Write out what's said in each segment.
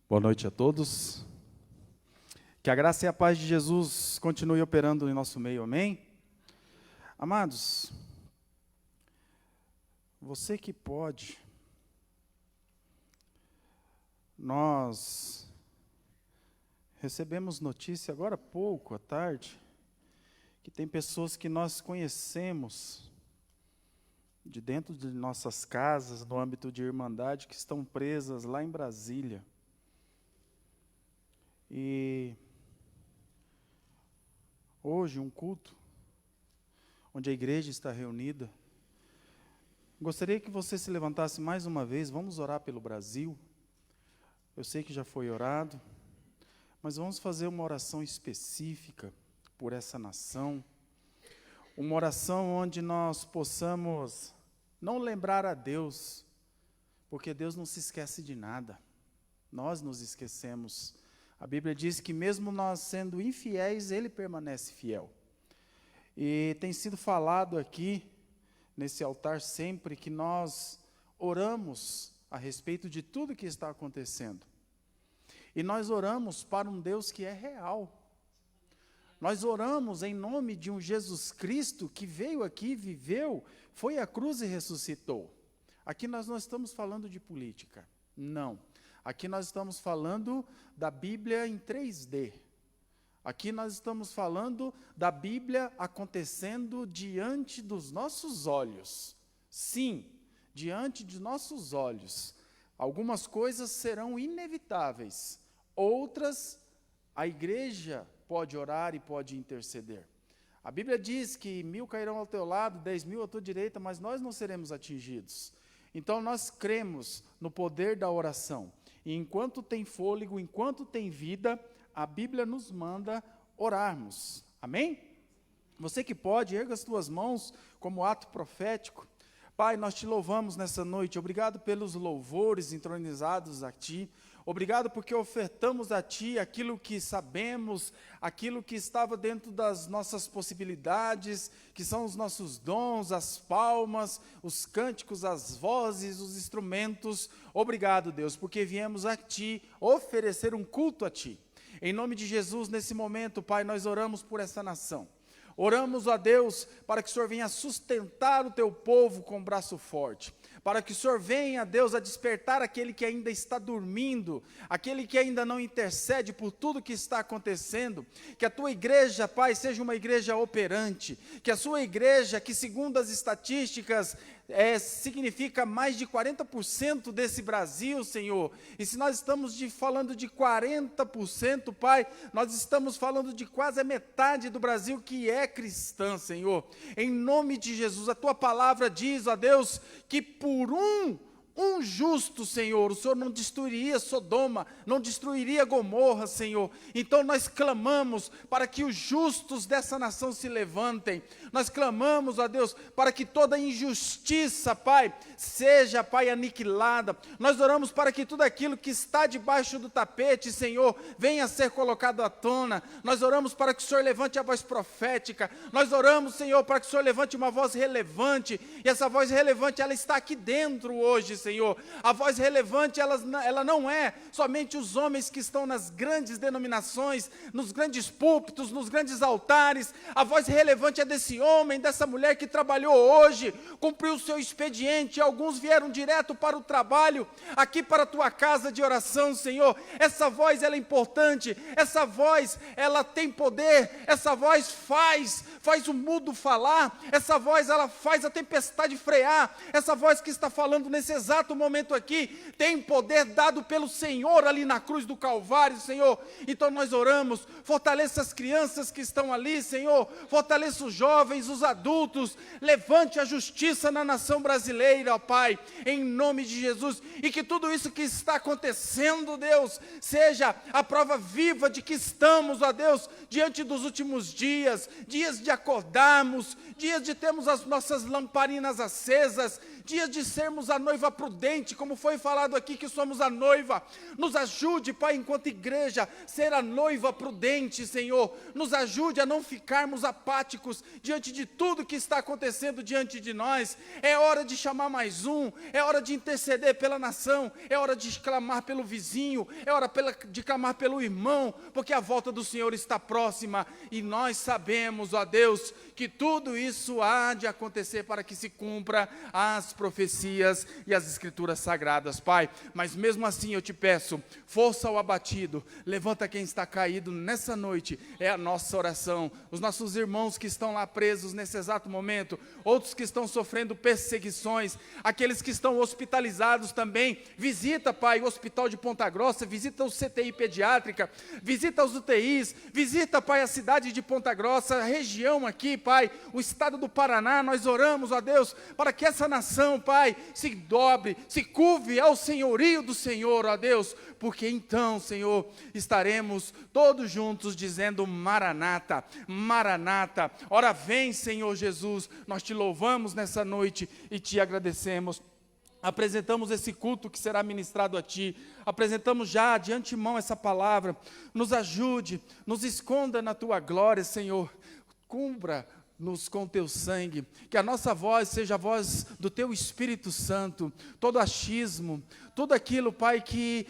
Boa noite a todos. Que a graça e a paz de Jesus continue operando em nosso meio, amém? Amados, você que pode, nós recebemos notícia agora há pouco, à tarde, que tem pessoas que nós conhecemos, de dentro de nossas casas, no âmbito de irmandade, que estão presas lá em Brasília. E hoje, um culto, onde a igreja está reunida, gostaria que você se levantasse mais uma vez, vamos orar pelo Brasil. Eu sei que já foi orado, mas vamos fazer uma oração específica por essa nação, uma oração onde nós possamos não lembrar a Deus, porque Deus não se esquece de nada, nós nos esquecemos. A Bíblia diz que mesmo nós sendo infiéis, Ele permanece fiel. E tem sido falado aqui, nesse altar sempre, que nós oramos a respeito de tudo que está acontecendo. E nós oramos para um Deus que é real. Nós oramos em nome de um Jesus Cristo que veio aqui, viveu, foi à cruz e ressuscitou. Aqui nós não estamos falando de política, não. Aqui nós estamos falando da Bíblia em 3D. Aqui nós estamos falando da Bíblia acontecendo diante dos nossos olhos. Sim, diante de nossos olhos. Algumas coisas serão inevitáveis, outras a igreja pode orar e pode interceder. A Bíblia diz que 1000 cairão ao teu lado, 10.000 à tua direita, mas nós não seremos atingidos. Então nós cremos no poder da oração. E enquanto tem fôlego, enquanto tem vida, a Bíblia nos manda orarmos. Amém? Você que pode, erga as tuas mãos como ato profético. Pai, nós te louvamos nessa noite. Obrigado pelos louvores entronizados a Ti. Obrigado porque ofertamos a Ti aquilo que sabemos, aquilo que estava dentro das nossas possibilidades, que são os nossos dons, as palmas, os cânticos, as vozes, os instrumentos. Obrigado, Deus, porque viemos a Ti oferecer um culto a Ti. Em nome de Jesus, nesse momento, Pai, nós oramos por essa nação. Oramos a Deus para que o Senhor venha sustentar o Teu povo com braço forte. Para que o Senhor venha, Deus, a despertar aquele que ainda está dormindo, aquele que ainda não intercede por tudo que está acontecendo. Que a Tua igreja, Pai, seja uma igreja operante. Que a Sua igreja, que segundo as estatísticas, significa mais de 40% desse Brasil, Senhor. E se nós estamos falando de 40%, Pai, nós estamos falando de quase a metade do Brasil que é cristã, Senhor. Em nome de Jesus, a Tua palavra diz, ó Deus, que por um justo, Senhor, o Senhor não destruiria Sodoma, não destruiria Gomorra, Senhor. Então nós clamamos para que os justos dessa nação se levantem. Nós clamamos, ó Deus, para que toda injustiça, Pai, seja, Pai, aniquilada. Nós oramos para que tudo aquilo que está debaixo do tapete, Senhor, venha a ser colocado à tona. Nós oramos para que o Senhor levante a voz profética. Nós oramos, Senhor, para que o Senhor levante uma voz relevante. E essa voz relevante, ela está aqui dentro hoje, Senhor. A voz relevante, ela não é somente os homens que estão nas grandes denominações, nos grandes púlpitos, nos grandes altares. A voz relevante é desse homem, dessa mulher que trabalhou hoje, cumpriu o seu expediente. Alguns vieram direto para o trabalho, aqui para a Tua casa de oração, Senhor. Essa voz, ela é importante. Essa voz, ela tem poder. Essa voz faz o mudo falar. Essa voz, ela faz a tempestade frear. Essa voz que está falando nesse exato momento aqui, tem poder dado pelo Senhor ali na cruz do Calvário, Senhor. Então nós oramos, fortaleça as crianças que estão ali, Senhor, fortaleça os jovens, os adultos, levante a justiça na nação brasileira, ó Pai, em nome de Jesus, e que tudo isso que está acontecendo, Deus, seja a prova viva de que estamos, ó Deus, diante dos últimos dias, dias de acordarmos, dias de termos as nossas lamparinas acesas, dias de sermos a noiva prudente, como foi falado aqui que somos a noiva. Nos ajude, Pai, enquanto igreja, ser a noiva prudente, Senhor. Nos ajude a não ficarmos apáticos diante de tudo que está acontecendo diante de nós. É hora de chamar mais um, é hora de interceder pela nação, é hora de clamar pelo vizinho, é hora de clamar pelo irmão, porque a volta do Senhor está próxima, e nós sabemos, ó Deus, que tudo isso há de acontecer para que se cumpra as profecias e as escrituras sagradas, Pai. Mas mesmo assim eu te peço, força ao abatido, levanta quem está caído nessa noite, é a nossa oração. Os nossos irmãos que estão lá presos nesse exato momento, outros que estão sofrendo perseguições, aqueles que estão hospitalizados também, visita, Pai, o Hospital de Ponta Grossa, visita o CTI Pediátrica, visita os UTIs, visita, Pai, a cidade de Ponta Grossa, a região aqui, Pai, o estado do Paraná. Nós oramos, ó Deus, para que essa nação, Pai, se dobre, se curve ao senhorio do Senhor, ó Deus, porque então, Senhor, estaremos todos juntos dizendo Maranata, Maranata. Ora vem, Senhor Jesus, nós te louvamos nessa noite e te agradecemos. Apresentamos esse culto que será ministrado a Ti, apresentamos já de antemão essa palavra. Nos ajude, nos esconda na Tua glória, Senhor, cubra-nos com Teu sangue, que a nossa voz seja a voz do Teu Espírito Santo, todo achismo, tudo aquilo, Pai, que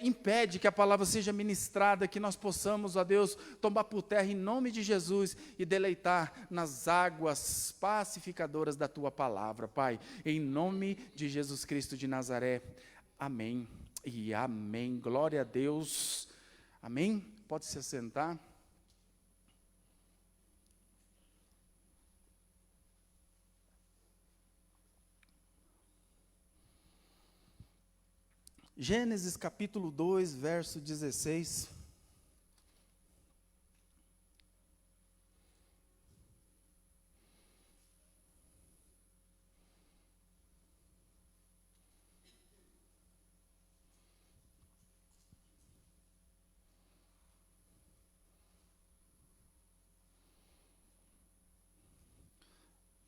impede que a palavra seja ministrada, que nós possamos, ó Deus, tomar por terra em nome de Jesus e deleitar nas águas pacificadoras da Tua palavra, Pai, em nome de Jesus Cristo de Nazaré. Amém e amém. Glória a Deus. Amém. Pode se assentar. Gênesis capítulo 2, verso 16.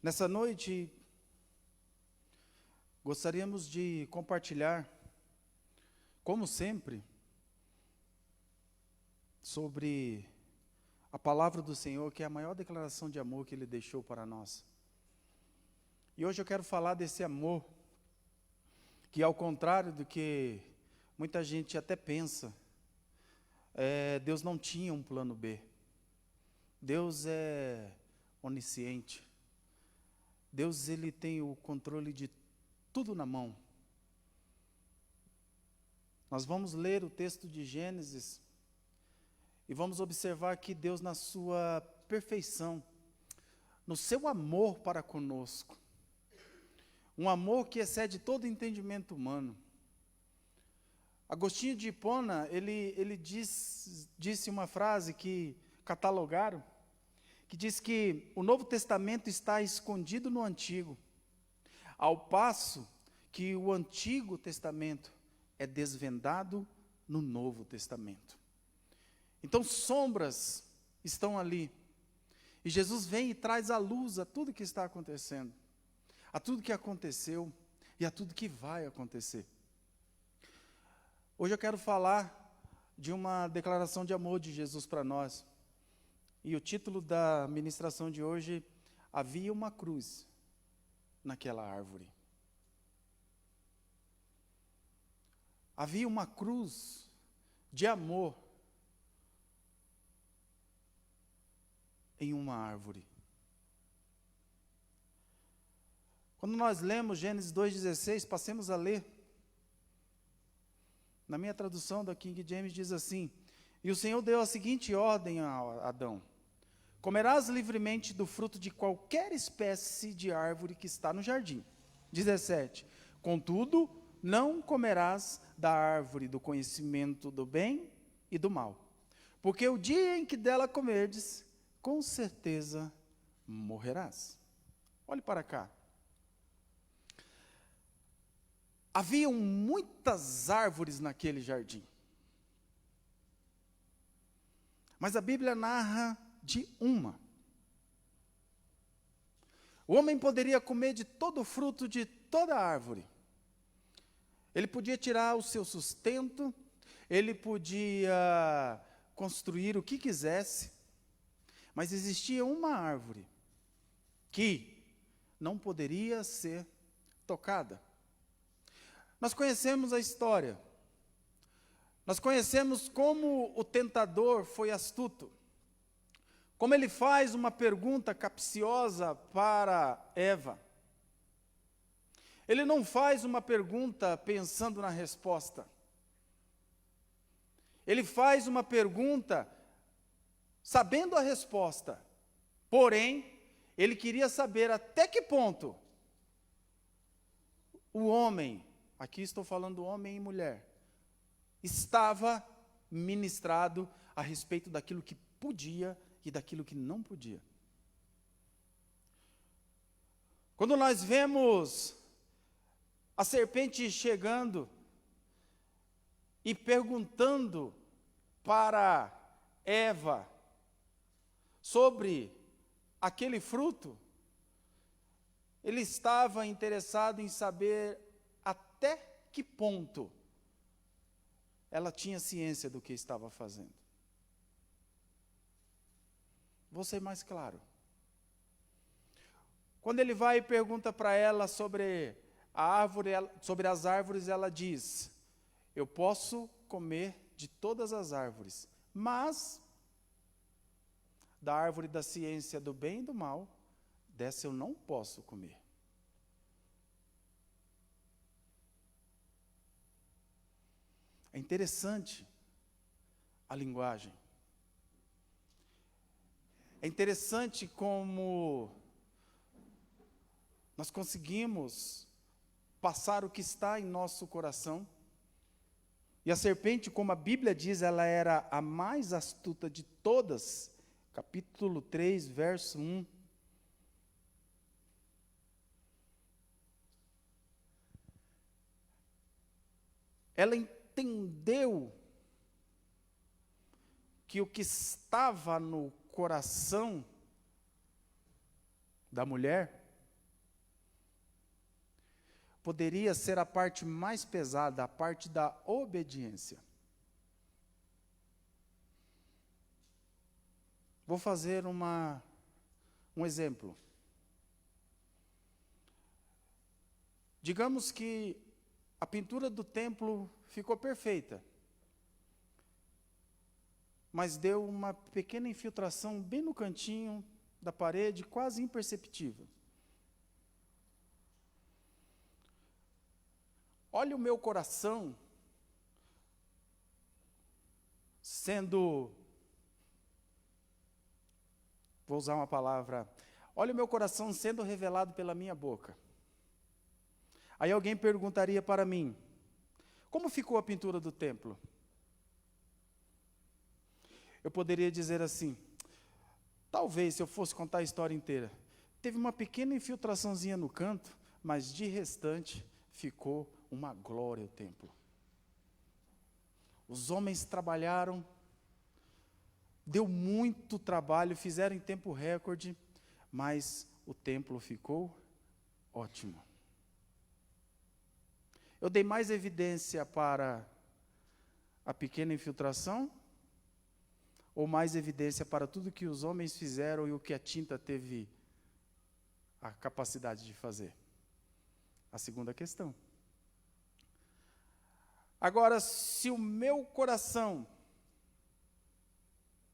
Nessa noite, gostaríamos de compartilhar, como sempre, sobre a palavra do Senhor, que é a maior declaração de amor que Ele deixou para nós. E hoje eu quero falar desse amor, que ao contrário do que muita gente até pensa, Deus não tinha um plano B. Deus é onisciente. Deus, Ele tem o controle de tudo na mão. Nós vamos ler o texto de Gênesis e vamos observar que Deus, na sua perfeição, no seu amor para conosco, um amor que excede todo entendimento humano. Agostinho de Hipona, ele disse uma frase que catalogaram, que diz que o Novo Testamento está escondido no Antigo, ao passo que o Antigo Testamento é desvendado no Novo Testamento. Então, sombras estão ali. E Jesus vem e traz à luz a tudo que está acontecendo, a tudo que aconteceu e a tudo que vai acontecer. Hoje eu quero falar de uma declaração de amor de Jesus para nós. E o título da ministração de hoje: havia uma cruz naquela árvore. Havia uma cruz de amor em uma árvore. Quando nós lemos Gênesis 2,16, passemos a ler. Na minha tradução da King James diz assim: e o Senhor deu a seguinte ordem a Adão: comerás livremente do fruto de qualquer espécie de árvore que está no jardim. 17. Contudo, não comerás da árvore do conhecimento do bem e do mal, porque o dia em que dela comerdes, com certeza morrerás. Olhe para cá. Haviam muitas árvores naquele jardim, mas a Bíblia narra de uma. O homem poderia comer de todo o fruto de toda árvore. Ele podia tirar o seu sustento, ele podia construir o que quisesse, mas existia uma árvore que não poderia ser tocada. Nós conhecemos a história. Nós conhecemos como o tentador foi astuto. Como ele faz uma pergunta capciosa para Eva. Ele não faz uma pergunta pensando na resposta. Ele faz uma pergunta sabendo a resposta. Porém, ele queria saber até que ponto o homem, aqui estou falando homem e mulher, estava ministrado a respeito daquilo que podia e daquilo que não podia. Quando nós vemos a serpente chegando e perguntando para Eva sobre aquele fruto, ele estava interessado em saber até que ponto ela tinha ciência do que estava fazendo. Vou ser mais claro. Quando ele vai e pergunta para ela sobre a árvore, sobre as árvores, ela diz: eu posso comer de todas as árvores, mas da árvore da ciência do bem e do mal, dessa eu não posso comer. É interessante a linguagem. É interessante como nós conseguimos passar o que está em nosso coração. E a serpente, como a Bíblia diz, ela era a mais astuta de todas. Capítulo 3, verso 1. Ela entendeu que o que estava no coração da mulher poderia ser a parte mais pesada, a parte da obediência. Vou fazer um exemplo. Digamos que a pintura do templo ficou perfeita, mas deu uma pequena infiltração bem no cantinho da parede, quase imperceptível. Olha o meu coração sendo, vou usar uma palavra, olha o meu coração sendo revelado pela minha boca. Aí alguém perguntaria para mim: como ficou a pintura do templo? Eu poderia dizer assim: talvez, se eu fosse contar a história inteira, teve uma pequena infiltraçãozinha no canto, mas de restante ficou uma glória o templo. Os homens trabalharam, deu muito trabalho, fizeram em tempo recorde, mas o templo ficou ótimo. Eu dei mais evidência para a pequena infiltração, ou mais evidência para tudo que os homens fizeram e o que a tinta teve a capacidade de fazer? A segunda questão. Agora, se o meu coração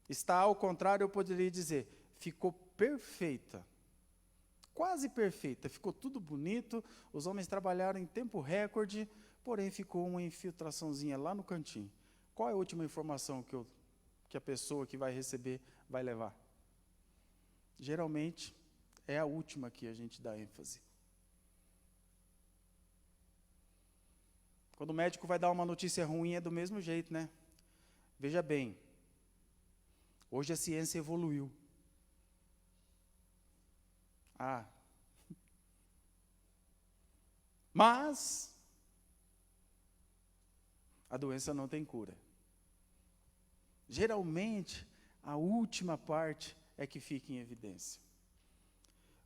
está ao contrário, eu poderia dizer: ficou perfeita, quase perfeita, ficou tudo bonito, os homens trabalharam em tempo recorde, porém ficou uma infiltraçãozinha lá no cantinho. Qual é a última informação que a pessoa que vai receber vai levar? Geralmente, é a última que a gente dá ênfase. Quando o médico vai dar uma notícia ruim, é do mesmo jeito, né? Veja bem, hoje a ciência evoluiu. Mas a doença não tem cura. Geralmente, a última parte é que fica em evidência.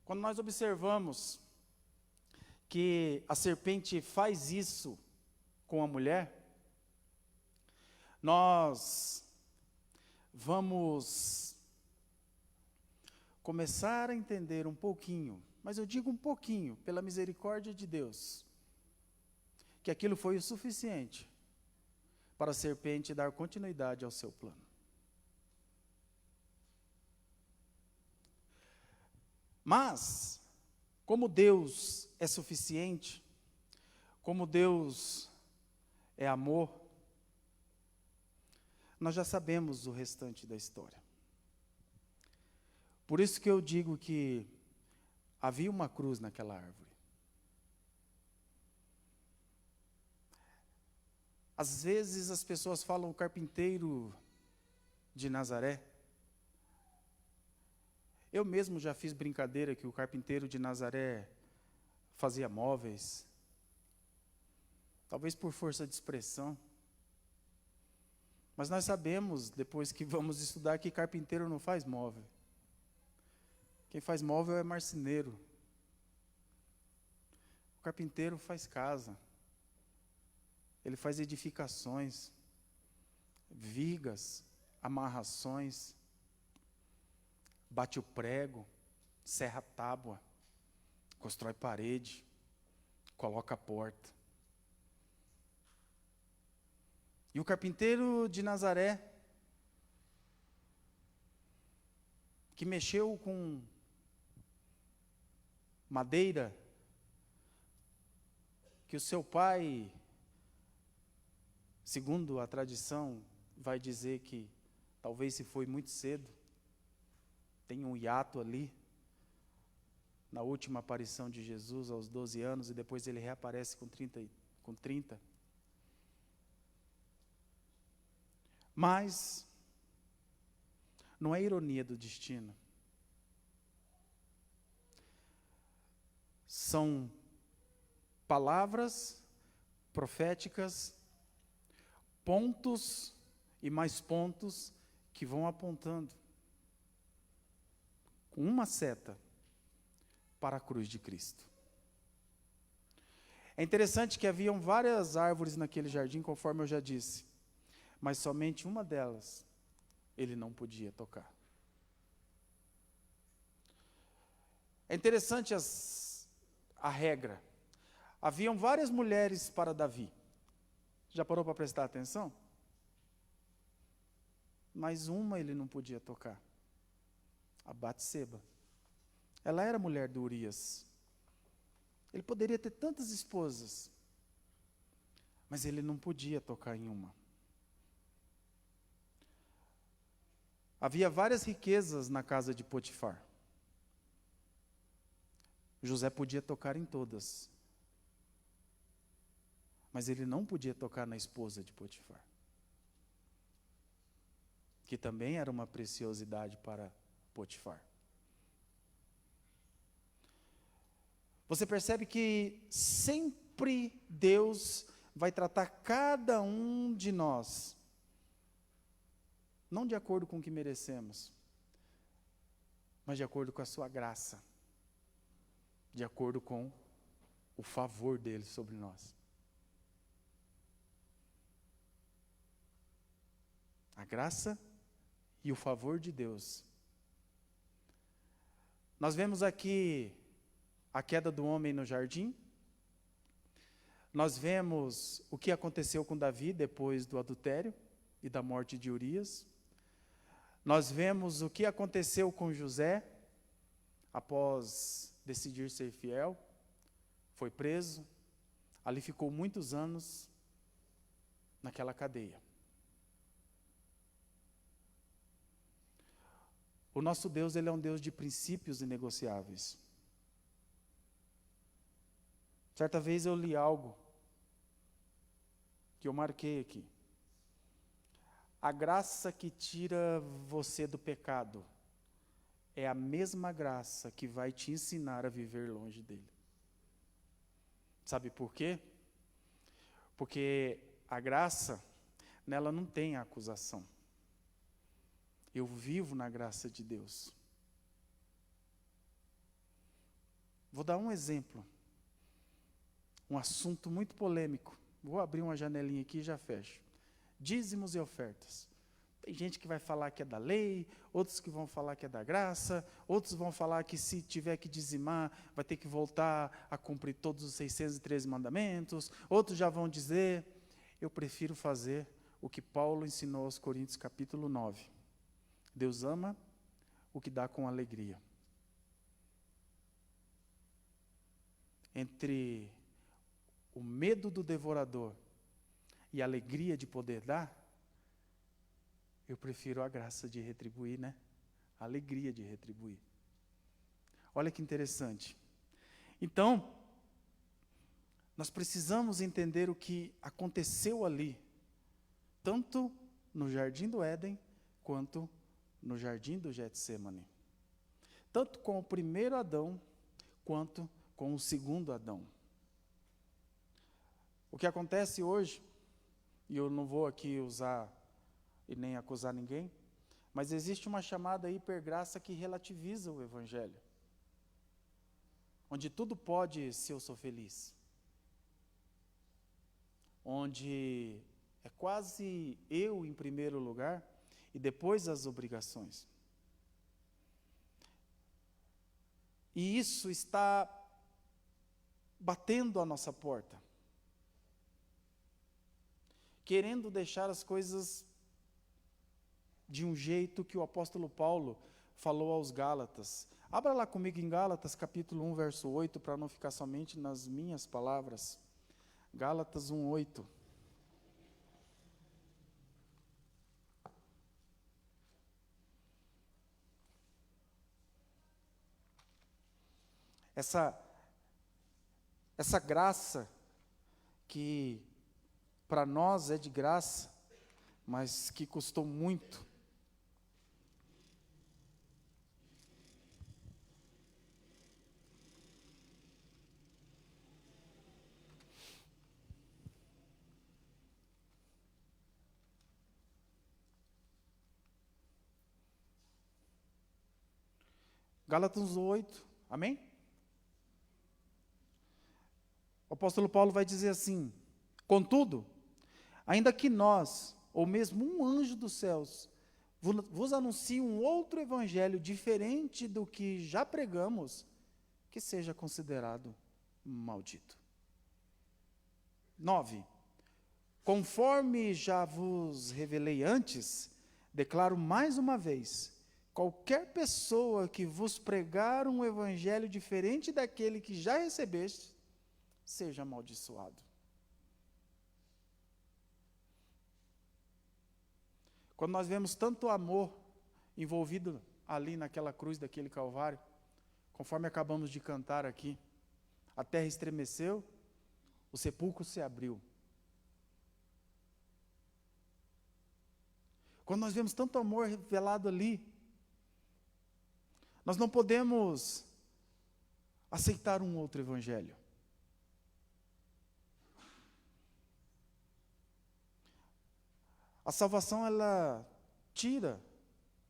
Quando nós observamos que a serpente faz isso com a mulher, nós vamos começar a entender um pouquinho, mas eu digo um pouquinho, pela misericórdia de Deus, que aquilo foi o suficiente para a serpente dar continuidade ao seu plano. Mas, como Deus é suficiente, como Deus é amor, nós já sabemos o restante da história. Por isso que eu digo que havia uma cruz naquela árvore. Às vezes as pessoas falam o carpinteiro de Nazaré. Eu mesmo já fiz brincadeira que o carpinteiro de Nazaré fazia móveis. Talvez por força de expressão. Mas nós sabemos, depois que vamos estudar, que carpinteiro não faz móvel. Quem faz móvel é marceneiro. O carpinteiro faz casa. Ele faz edificações, vigas, amarrações, bate o prego, serra a tábua, constrói parede, coloca a porta. E o carpinteiro de Nazaré, que mexeu com madeira, que o seu pai, segundo a tradição, vai dizer que talvez se foi muito cedo, tem um hiato ali, na última aparição de Jesus aos 12 anos, e depois ele reaparece com 30. Mas, não é ironia do destino. São palavras proféticas, pontos e mais pontos que vão apontando com uma seta para a cruz de Cristo. É interessante que haviam várias árvores naquele jardim, conforme eu já disse, mas somente uma delas ele não podia tocar. É interessante a regra. Haviam várias mulheres para Davi. Já parou para prestar atenção? Mas uma ele não podia tocar. A Batseba. Ela era mulher de Urias. Ele poderia ter tantas esposas, mas ele não podia tocar em uma. Havia várias riquezas na casa de Potifar. José podia tocar em todas, mas ele não podia tocar na esposa de Potifar, que também era uma preciosidade para Potifar. Você percebe que sempre Deus vai tratar cada um de nós, não de acordo com o que merecemos, mas de acordo com a sua graça, de acordo com o favor dele sobre nós. A graça e o favor de Deus. Nós vemos aqui a queda do homem no jardim. Nós vemos o que aconteceu com Davi depois do adultério e da morte de Urias. Nós vemos o que aconteceu com José após decidir ser fiel. Foi preso, ali ficou muitos anos naquela cadeia. O nosso Deus, ele é um Deus de princípios inegociáveis. Certa vez eu li algo que eu marquei aqui. A graça que tira você do pecado é a mesma graça que vai te ensinar a viver longe dele. Sabe por quê? Porque a graça, nela não tem acusação. Eu vivo na graça de Deus. Vou dar um exemplo. um assunto muito polêmico. Vou abrir uma janelinha aqui e já fecho. Dízimos e ofertas. Tem gente que vai falar que é da lei, outros que vão falar que é da graça, outros vão falar que se tiver que dizimar, vai ter que voltar a cumprir todos os 613 mandamentos. Outros já vão dizer, eu prefiro fazer o que Paulo ensinou aos Coríntios, capítulo 9. Deus ama o que dá com alegria. Entre o medo do devorador e a alegria de poder dar, eu prefiro a graça de retribuir, né? A alegria de retribuir. Olha que interessante. Então, nós precisamos entender o que aconteceu ali, tanto no Jardim do Éden, quanto no Jardim do Getsêmani. Tanto com o primeiro Adão, quanto com o segundo Adão. O que acontece hoje, e eu não vou aqui usar e nem acusar ninguém, mas existe uma chamada hipergraça que relativiza o Evangelho. Onde tudo pode se eu sou feliz. Onde é quase eu em primeiro lugar e depois as obrigações. E isso está batendo à nossa porta. Querendo deixar as coisas de um jeito que o apóstolo Paulo falou aos Gálatas. Abra lá comigo em Gálatas, capítulo 1, verso 8, para não ficar somente nas minhas palavras. Gálatas 1, 8. Essa graça que para nós é de graça, mas que custou muito. Gálatas 8, amém? O apóstolo Paulo vai dizer assim: contudo, ainda que nós, ou mesmo um anjo dos céus, vos anuncie um outro evangelho diferente do que já pregamos, que seja considerado maldito. 9. Conforme já vos revelei antes, declaro mais uma vez: qualquer pessoa que vos pregar um evangelho diferente daquele que já recebeste, seja amaldiçoado. Quando nós vemos tanto amor envolvido ali naquela cruz daquele Calvário, conforme acabamos de cantar aqui, a terra estremeceu, o sepulcro se abriu. Quando nós vemos tanto amor revelado ali, nós não podemos aceitar um outro evangelho. A salvação, ela tira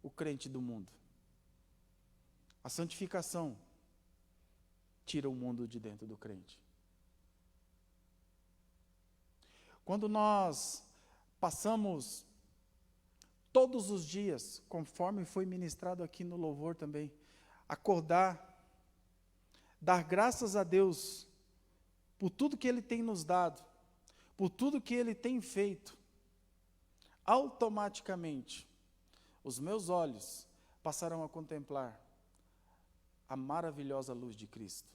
o crente do mundo. A santificação tira o mundo de dentro do crente. Quando nós passamos todos os dias, conforme foi ministrado aqui no louvor também, acordar, dar graças a Deus por tudo que Ele tem nos dado, por tudo que Ele tem feito, automaticamente, os meus olhos passarão a contemplar a maravilhosa luz de Cristo.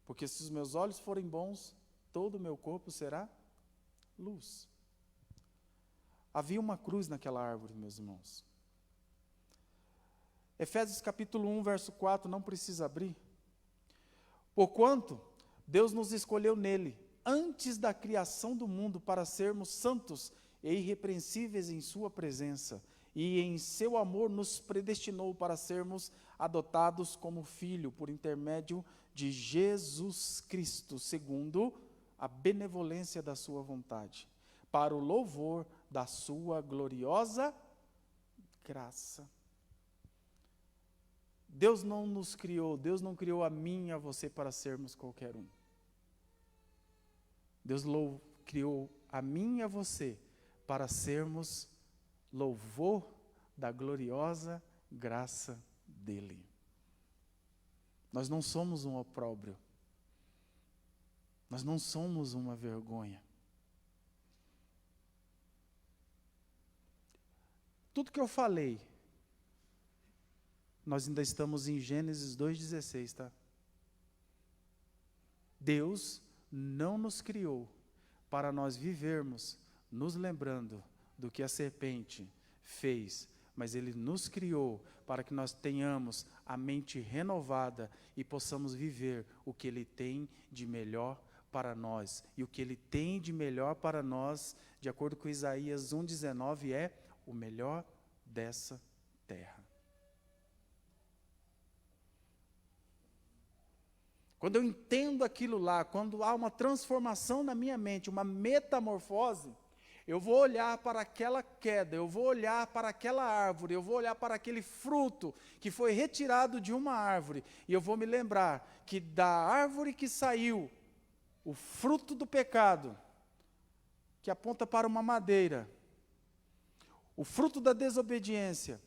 Porque se os meus olhos forem bons, todo o meu corpo será luz. Havia uma cruz naquela árvore, meus irmãos. Efésios capítulo 1, verso 4, não precisa abrir. Porquanto Deus nos escolheu nele, antes da criação do mundo, para sermos santos e irrepreensíveis em sua presença, e em seu amor nos predestinou para sermos adotados como filho, por intermédio de Jesus Cristo, segundo a benevolência da sua vontade, para o louvor da sua gloriosa graça. Deus não nos criou, Deus não criou a mim e a você para sermos qualquer um. Deus criou a mim e a você para sermos louvor da gloriosa graça dele. Nós não somos um opróbrio. Nós não somos uma vergonha. Tudo que eu falei, nós ainda estamos em Gênesis 2,16, tá? Deus não nos criou para nós vivermos nos lembrando do que a serpente fez, mas Ele nos criou para que nós tenhamos a mente renovada e possamos viver o que Ele tem de melhor para nós. E o que Ele tem de melhor para nós, de acordo com Isaías 1,19, é o melhor dessa terra. Quando eu entendo aquilo lá, quando há uma transformação na minha mente, uma metamorfose, eu vou olhar para aquela queda, eu vou olhar para aquela árvore, eu vou olhar para aquele fruto que foi retirado de uma árvore, e eu vou me lembrar que da árvore que saiu, o fruto do pecado, que aponta para uma madeira, o fruto da desobediência,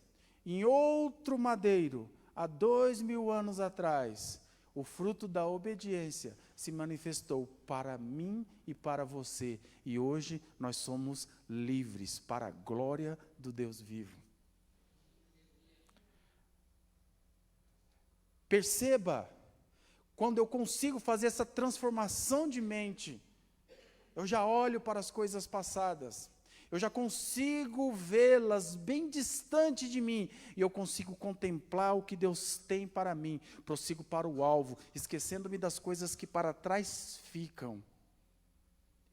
em outro madeiro, há 2000 anos atrás, o fruto da obediência se manifestou para mim e para você. E hoje nós somos livres para a glória do Deus vivo. Perceba, quando eu consigo fazer essa transformação de mente, eu já olho para as coisas passadas. Eu já consigo vê-las bem distante de mim, e eu consigo contemplar o que Deus tem para mim. Prossigo para o alvo, esquecendo-me das coisas que para trás ficam.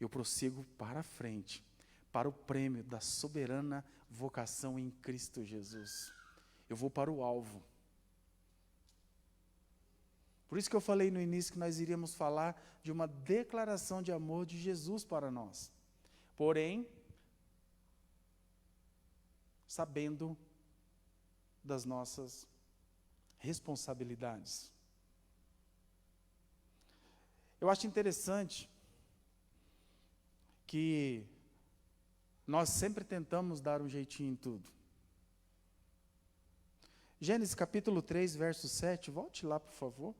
Eu prossigo para a frente, para o prêmio da soberana vocação em Cristo Jesus. Eu vou para o alvo. Por isso que eu falei no início que nós iríamos falar de uma declaração de amor de Jesus para nós. Porém, sabendo das nossas responsabilidades. Eu acho interessante que nós sempre tentamos dar um jeitinho em tudo. Gênesis capítulo 3, verso 7, volte lá, por favor.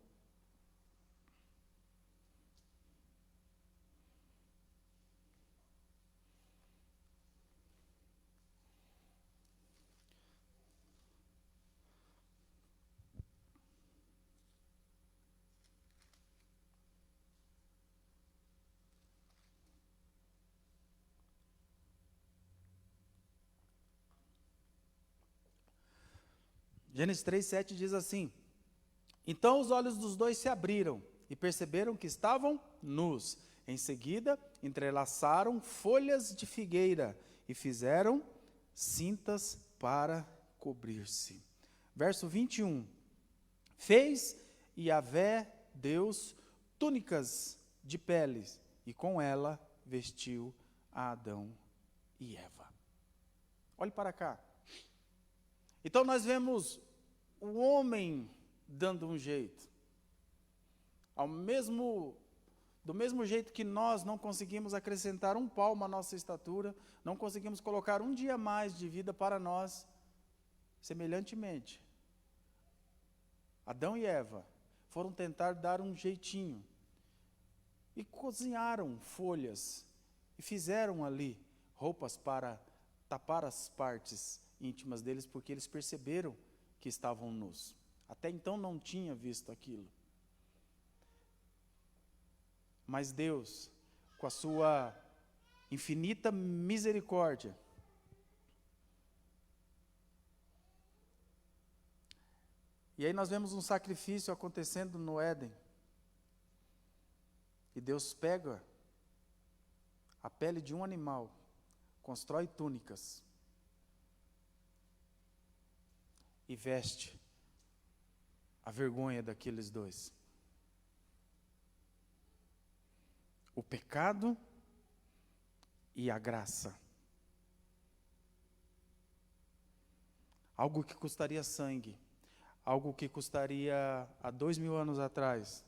Gênesis 3, 7 diz assim: então os olhos dos dois se abriram e perceberam que estavam nus. Em seguida, entrelaçaram folhas de figueira e fizeram cintas para cobrir-se. Verso 21. Fez Yahvé, Deus, túnicas de peles, e com ela vestiu a Adão e Eva. Olhe para cá. Então nós vemos o homem dando um jeito. Do mesmo jeito que nós não conseguimos acrescentar um palmo à nossa estatura, não conseguimos colocar um dia mais de vida para nós, semelhantemente, Adão e Eva foram tentar dar um jeitinho e cozinharam folhas e fizeram ali roupas para tapar as partes íntimas deles, porque eles perceberam que estavam nus. Até então não tinha visto aquilo. Mas Deus, com a sua infinita misericórdia, e aí nós vemos um sacrifício acontecendo no Éden, e Deus pega a pele de um animal, constrói túnicas, e veste a vergonha daqueles dois. O pecado e a graça. Algo que custaria sangue, algo que custaria há 2000 anos atrás,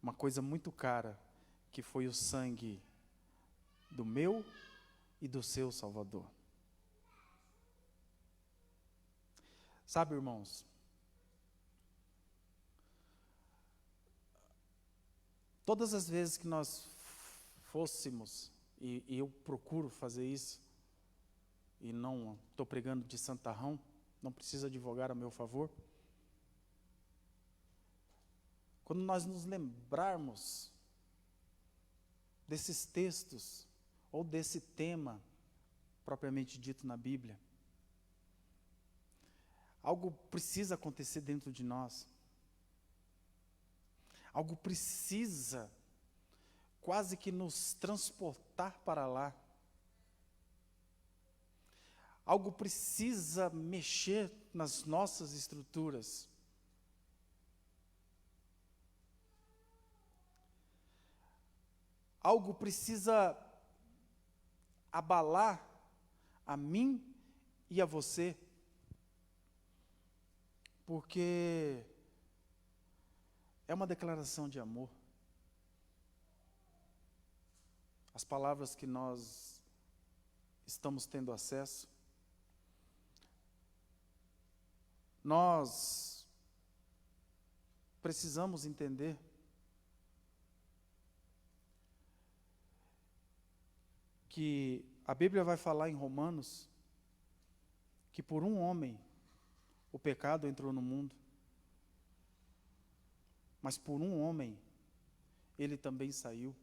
uma coisa muito cara, que foi o sangue do meu e do seu Salvador. Sabe, irmãos, todas as vezes que nós fôssemos, e eu procuro fazer isso, e não estou pregando de santarrão, não precisa advogar a meu favor. Quando nós nos lembrarmos desses textos, ou desse tema propriamente dito na Bíblia, algo precisa acontecer dentro de nós. Algo precisa quase que nos transportar para lá. Algo precisa mexer nas nossas estruturas. Algo precisa abalar a mim e a você. Porque é uma declaração de amor. As palavras que nós estamos tendo acesso. Nós precisamos entender que a Bíblia vai falar em Romanos que por um homem o pecado entrou no mundo, mas por um homem ele também saiu.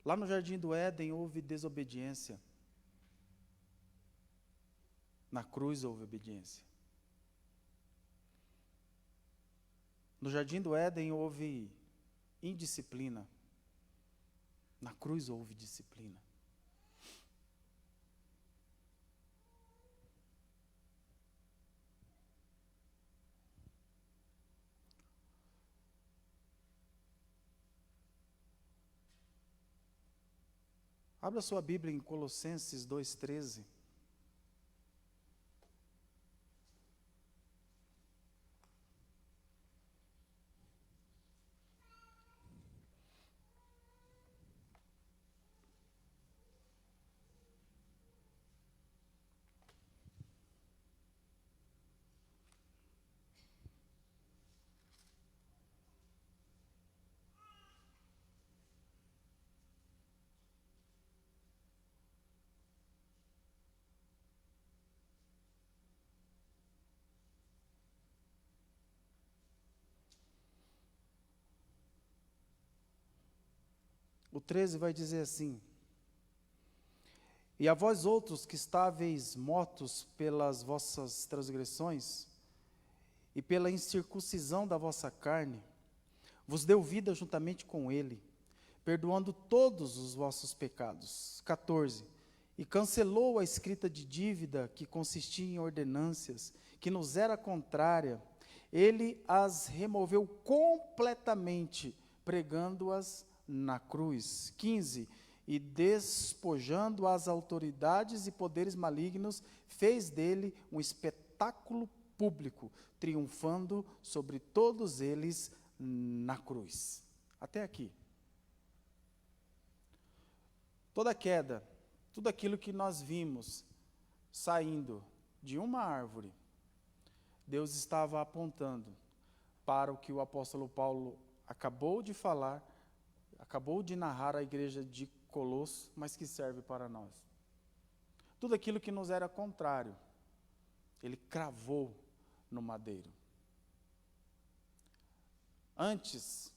Lá no Jardim do Éden houve desobediência. Na cruz houve obediência. No Jardim do Éden houve indisciplina. Na cruz houve disciplina. Abra sua Bíblia em Colossenses 2,13. O 13 vai dizer assim: E a vós outros que estáveis mortos pelas vossas transgressões e pela incircuncisão da vossa carne, vos deu vida juntamente com ele, perdoando todos os vossos pecados. 14. E cancelou a escrita de dívida que consistia em ordenâncias, que nos era contrária, ele as removeu completamente, pregando-as na cruz. 15. E despojando as autoridades e poderes malignos, fez dele um espetáculo público, triunfando sobre todos eles na cruz. Até aqui. Toda queda, tudo aquilo que nós vimos saindo de uma árvore, Deus estava apontando para o que o apóstolo Paulo acabou de falar, acabou de narrar à igreja de Colosso, mas que serve para nós. Tudo aquilo que nos era contrário, ele cravou no madeiro. Antes,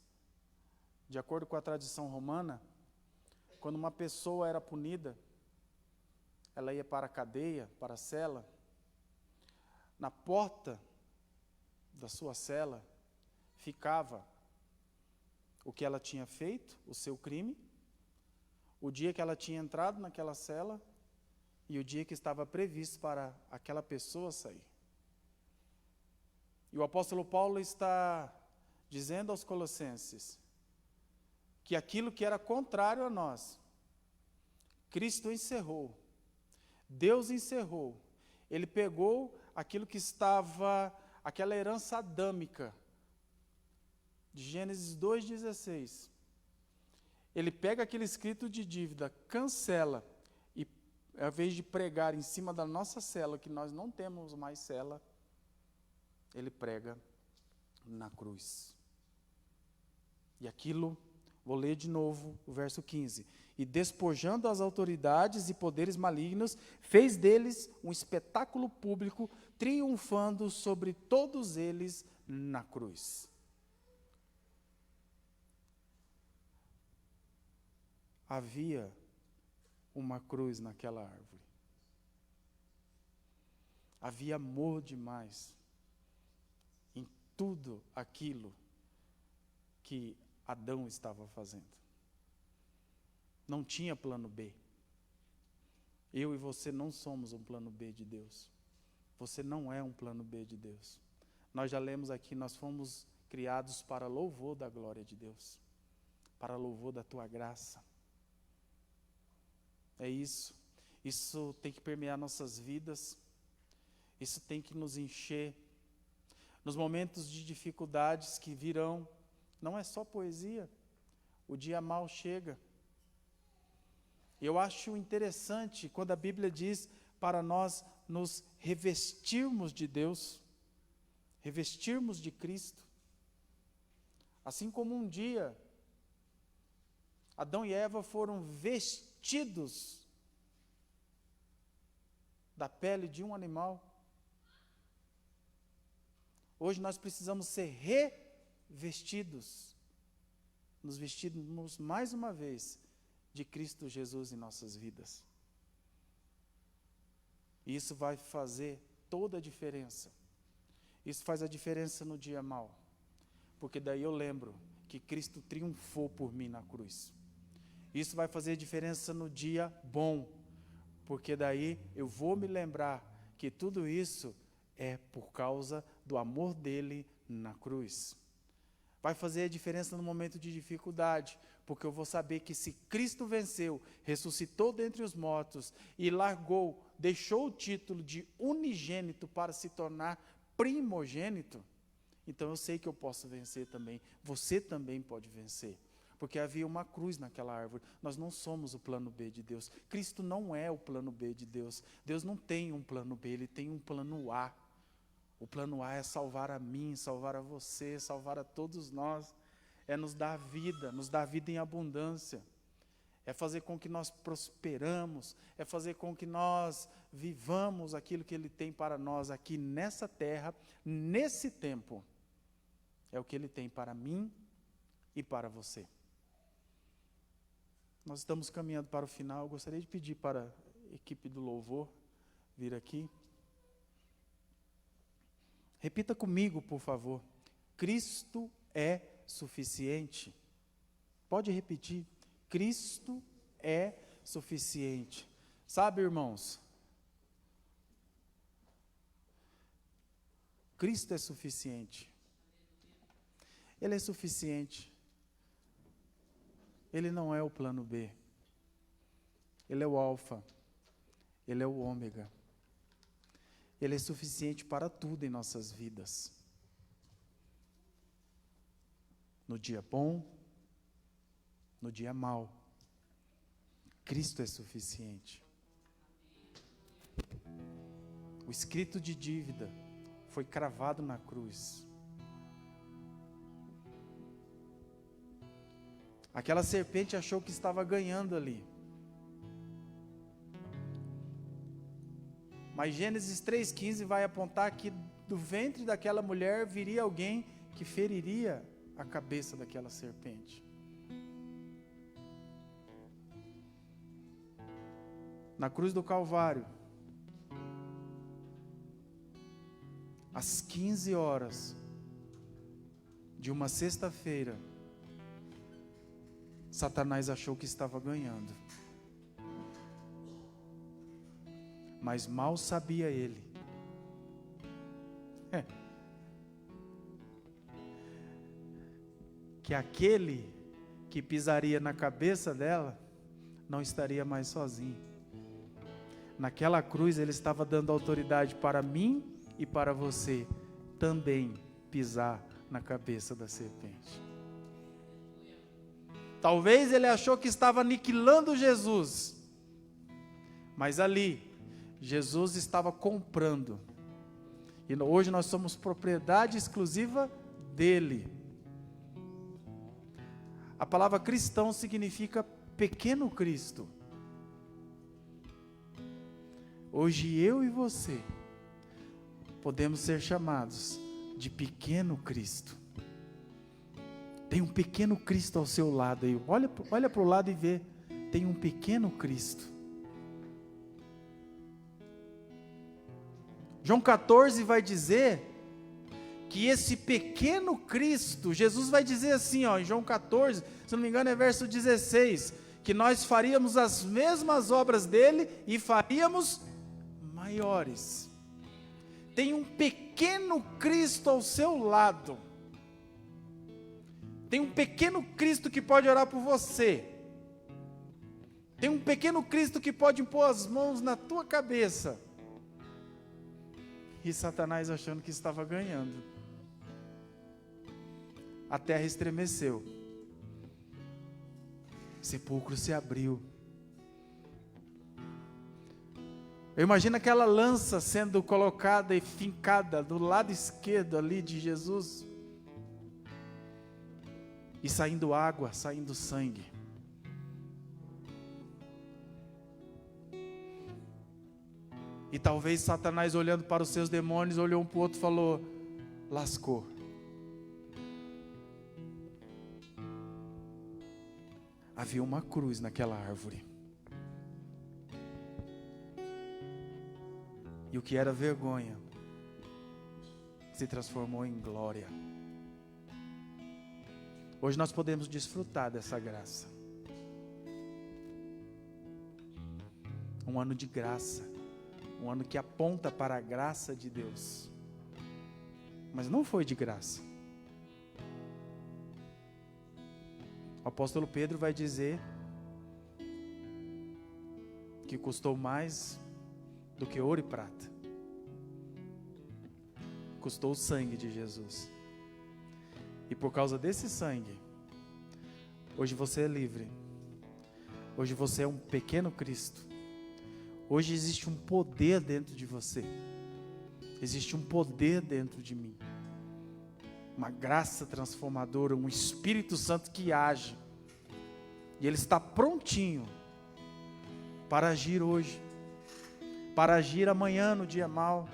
de acordo com a tradição romana, quando uma pessoa era punida, ela ia para a cadeia, para a cela. Na porta da sua cela ficava o que ela tinha feito, o seu crime, o dia que ela tinha entrado naquela cela e o dia que estava previsto para aquela pessoa sair. E o apóstolo Paulo está dizendo aos Colossenses que aquilo que era contrário a nós, Cristo encerrou, Deus encerrou. Ele pegou aquilo que estava, aquela herança adâmica, de Gênesis 2,16, ele pega aquele escrito de dívida, cancela, e ao invés de pregar em cima da nossa cela, que nós não temos mais cela, ele prega na cruz. E aquilo, vou ler de novo o verso 15. E despojando as autoridades e poderes malignos, fez deles um espetáculo público, triunfando sobre todos eles na cruz. Havia uma cruz naquela árvore. Havia amor demais em tudo aquilo que Adão estava fazendo. Não tinha plano B. Eu e você não somos um plano B de Deus. Você não é um plano B de Deus. Nós já lemos aqui, nós fomos criados para louvor da glória de Deus, para louvor da tua graça. É isso. Isso tem que permear nossas vidas. Isso tem que nos encher. Nos momentos de dificuldades que virão, não é só poesia. O dia mau chega. Eu acho interessante quando a Bíblia diz para nós nos revestirmos de Deus, revestirmos de Cristo. Assim como um dia Adão e Eva foram vestidos da pele de um animal, hoje nós precisamos ser revestidos, nos vestirmos mais uma vez de Cristo Jesus em nossas vidas. E isso vai fazer toda a diferença. Isso faz a diferença no dia mau, porque daí eu lembro que Cristo triunfou por mim na cruz. Isso vai fazer diferença no dia bom, porque daí eu vou me lembrar que tudo isso é por causa do amor dele na cruz. Vai fazer a diferença no momento de dificuldade, porque eu vou saber que se Cristo venceu, ressuscitou dentre os mortos e largou, deixou o título de unigênito para se tornar primogênito, então eu sei que eu posso vencer também. Você também pode vencer. Porque havia uma cruz naquela árvore. Nós não somos o plano B de Deus. Cristo não é o plano B de Deus. Deus não tem um plano B, Ele tem um plano A. O plano A é salvar a mim, salvar a você, salvar a todos nós. É nos dar vida em abundância. É fazer com que nós prosperamos, é fazer com que nós vivamos aquilo que Ele tem para nós aqui nessa terra, nesse tempo. É o que Ele tem para mim e para você. Nós estamos caminhando para o final. Eu gostaria de pedir para a equipe do louvor vir aqui. Repita comigo, por favor. Cristo é suficiente. Pode repetir. Cristo é suficiente. Sabe, irmãos? Cristo é suficiente. Ele é suficiente. Ele não é o plano B. Ele é o alfa. Ele é o ômega. Ele é suficiente para tudo em nossas vidas. No dia bom, no dia mau, Cristo é suficiente. O escrito de dívida foi cravado na cruz. Aquela serpente achou que estava ganhando ali. Mas Gênesis 3,15 vai apontar que do ventre daquela mulher viria alguém que feriria a cabeça daquela serpente. Na cruz do Calvário, às 15 horas de uma sexta-feira, Satanás achou que estava ganhando. Mas mal sabia ele que aquele que pisaria na cabeça dela não estaria mais sozinho. Naquela cruz ele estava dando autoridade para mim e para você também pisar na cabeça da serpente. Talvez ele achou que estava aniquilando Jesus, mas ali, Jesus estava comprando. E hoje nós somos propriedade exclusiva dele. A palavra cristão significa pequeno Cristo. Hoje eu e você podemos ser chamados de pequeno Cristo. Tem um pequeno Cristo ao seu lado aí. Olha para o lado e vê. Tem um pequeno Cristo. João 14 vai dizer que esse pequeno Cristo, Jesus vai dizer assim, ó, em João 14, se não me engano é verso 16, que nós faríamos as mesmas obras dele e faríamos maiores. Tem um pequeno Cristo ao seu lado. Tem um pequeno Cristo que pode orar por você. Tem um pequeno Cristo que pode impor as mãos na tua cabeça. E Satanás achando que estava ganhando. A terra estremeceu. O sepulcro se abriu. Eu imagino aquela lança sendo colocada e fincada do lado esquerdo ali de Jesus. E saindo água, saindo sangue. E talvez Satanás, olhando para os seus demônios, olhou um para o outro e falou: lascou. Havia uma cruz naquela árvore. E o que era vergonha se transformou em glória. Hoje nós podemos desfrutar dessa graça. Um ano de graça. Um ano que aponta para a graça de Deus. Mas não foi de graça. O apóstolo Pedro vai dizer que custou mais do que ouro e prata. Custou o sangue de Jesus. E por causa desse sangue, hoje você é livre. Hoje você é um pequeno Cristo. Hoje existe um poder dentro de você. Existe um poder dentro de mim. Uma graça transformadora, um Espírito Santo que age. E Ele está prontinho para agir hoje. Para agir amanhã no dia mau.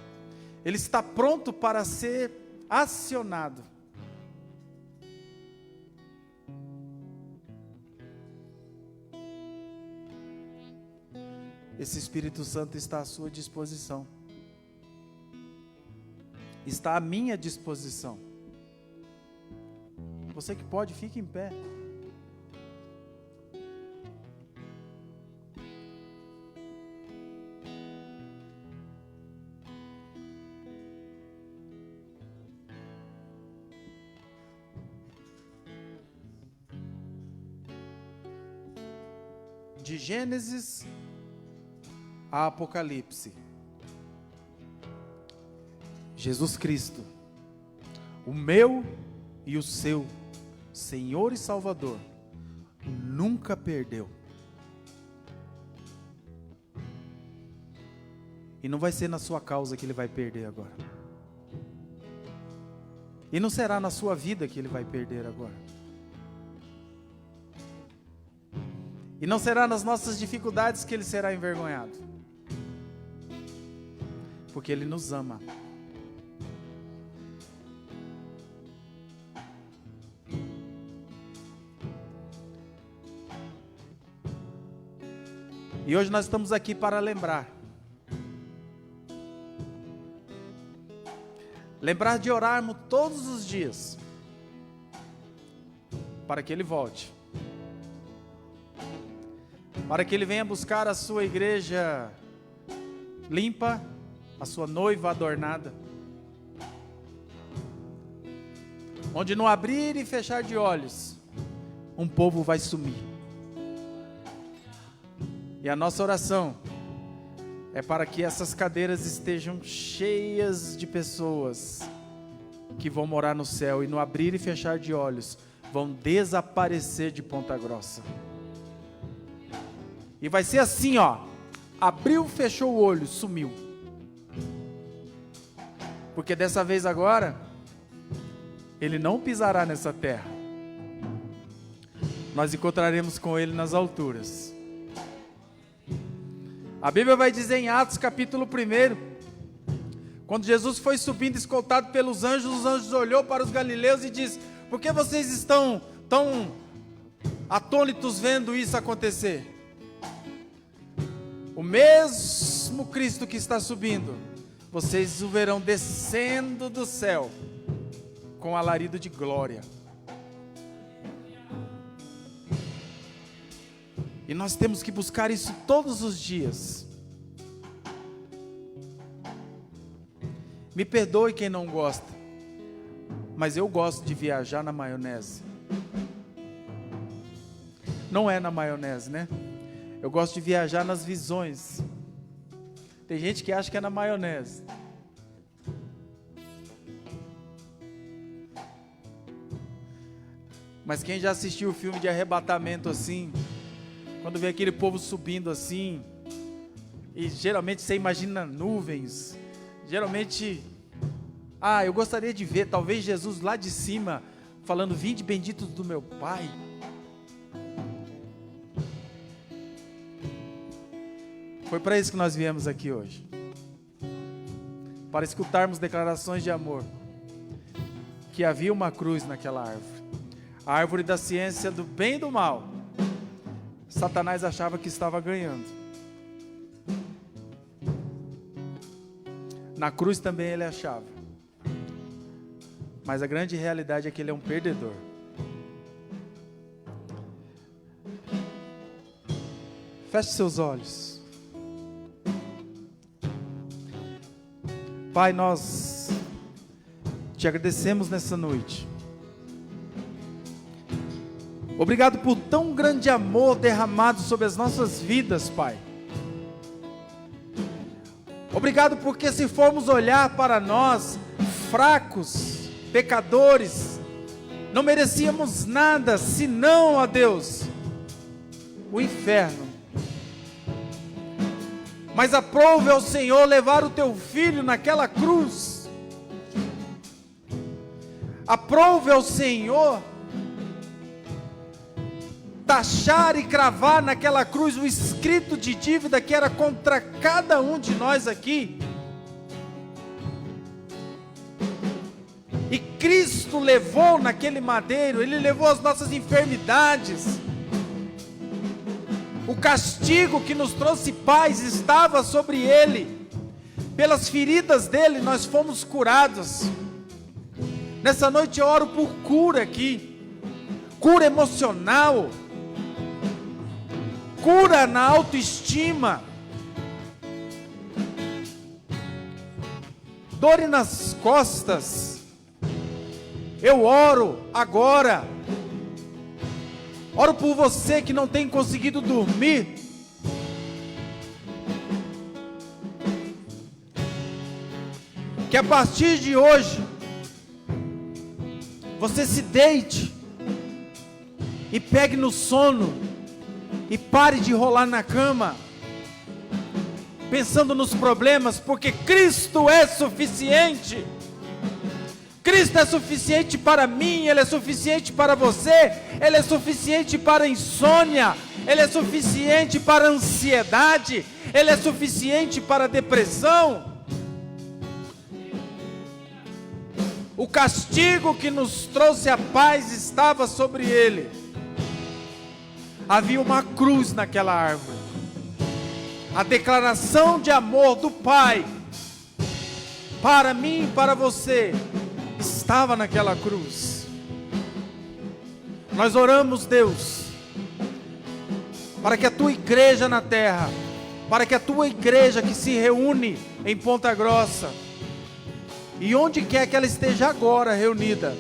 Ele está pronto para ser acionado. Esse Espírito Santo está à sua disposição. Está à minha disposição. Você que pode, fique em pé. De Gênesis a Apocalipse, Jesus Cristo, o meu e o seu Senhor e Salvador, nunca perdeu. E não vai ser na sua causa que Ele vai perder agora. E não será na sua vida que Ele vai perder agora. E não será nas nossas dificuldades que Ele será envergonhado. Porque Ele nos ama. E hoje nós estamos aqui para lembrar. Lembrar de orarmos todos os dias. Para que Ele volte. Para que Ele venha buscar a sua igreja limpa, a sua noiva adornada. Onde no abrir e fechar de olhos, um povo vai sumir. E a nossa oração é para que essas cadeiras estejam cheias de pessoas que vão morar no céu e no abrir e fechar de olhos vão desaparecer de Ponta Grossa. E vai ser assim, ó, abriu, fechou o olho, sumiu. Porque dessa vez agora, ele não pisará nessa terra. Nós encontraremos com ele nas alturas. A Bíblia vai dizer em Atos capítulo 1, quando Jesus foi subindo escoltado pelos anjos, os anjos olhou para os galileus e disse: por que vocês estão tão atônitos vendo isso acontecer? O mesmo Cristo que está subindo, vocês o verão descendo do céu com alarido de glória. E nós temos que buscar isso todos os dias. Me perdoe quem não gosta, mas eu gosto de viajar na maionese. Não é na maionese, né? Eu gosto de viajar nas visões. Tem gente que acha que é na maionese. Mas quem já assistiu o filme de arrebatamento assim, quando vê aquele povo subindo assim, e geralmente você imagina nuvens, geralmente, eu gostaria de ver talvez Jesus lá de cima, falando: vinde benditos do meu Pai. Foi para isso que nós viemos aqui hoje, para escutarmos declarações de amor, que havia uma cruz naquela árvore, a árvore da ciência do bem e do mal. Satanás achava que estava ganhando. Na cruz também ele achava. Mas a grande realidade é que ele é um perdedor. Feche seus olhos. Pai, nós te agradecemos nessa noite. Obrigado por tão grande amor derramado sobre as nossas vidas, Pai. Obrigado porque, se formos olhar para nós, fracos, pecadores, não merecíamos nada, senão, ó Deus, o inferno. Mas aprove ao Senhor levar o teu filho naquela cruz. Aprove ao Senhor taxar e cravar naquela cruz o escrito de dívida que era contra cada um de nós aqui. E Cristo levou naquele madeiro, Ele levou as nossas enfermidades. O castigo que nos trouxe paz estava sobre Ele. Pelas feridas dele nós fomos curados. Nessa noite eu oro por cura aqui. Cura emocional. Cura na autoestima. Dor nas costas. Eu oro agora. Oro por você que não tem conseguido dormir. Que a partir de hoje você se deite e pegue no sono e pare de rolar na cama pensando nos problemas, porque Cristo é suficiente. Cristo é suficiente para mim, Ele é suficiente para você, Ele é suficiente para a insônia, Ele é suficiente para a ansiedade, Ele é suficiente para a depressão. O castigo que nos trouxe a paz estava sobre Ele. Havia uma cruz naquela árvore. A declaração de amor do Pai para mim e para você estava naquela cruz. Nós oramos, Deus, para que a tua igreja na terra, para que a tua igreja que se reúne em Ponta Grossa, e onde quer que ela esteja agora reunida,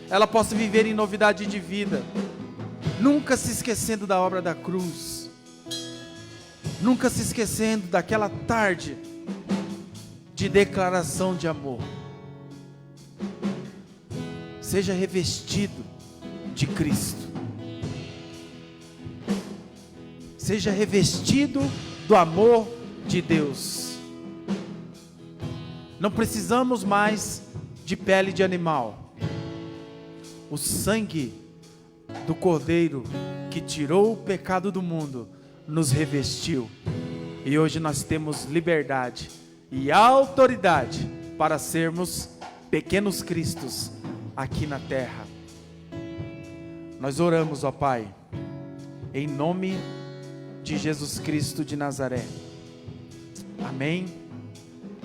ela possa viver em novidade de vida, nunca se esquecendo da obra da cruz, nunca se esquecendo daquela tarde de declaração de amor. Seja revestido de Cristo. Seja revestido do amor de Deus. Não precisamos mais de pele de animal. O sangue do Cordeiro que tirou o pecado do mundo nos revestiu. E hoje nós temos liberdade e autoridade para sermos pequenos cristos aqui na terra. Nós oramos, ó Pai, em nome de Jesus Cristo de Nazaré. Amém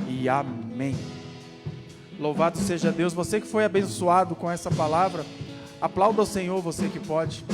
e amém. Louvado seja Deus. Você que foi abençoado com essa palavra, aplauda ao Senhor, você que pode.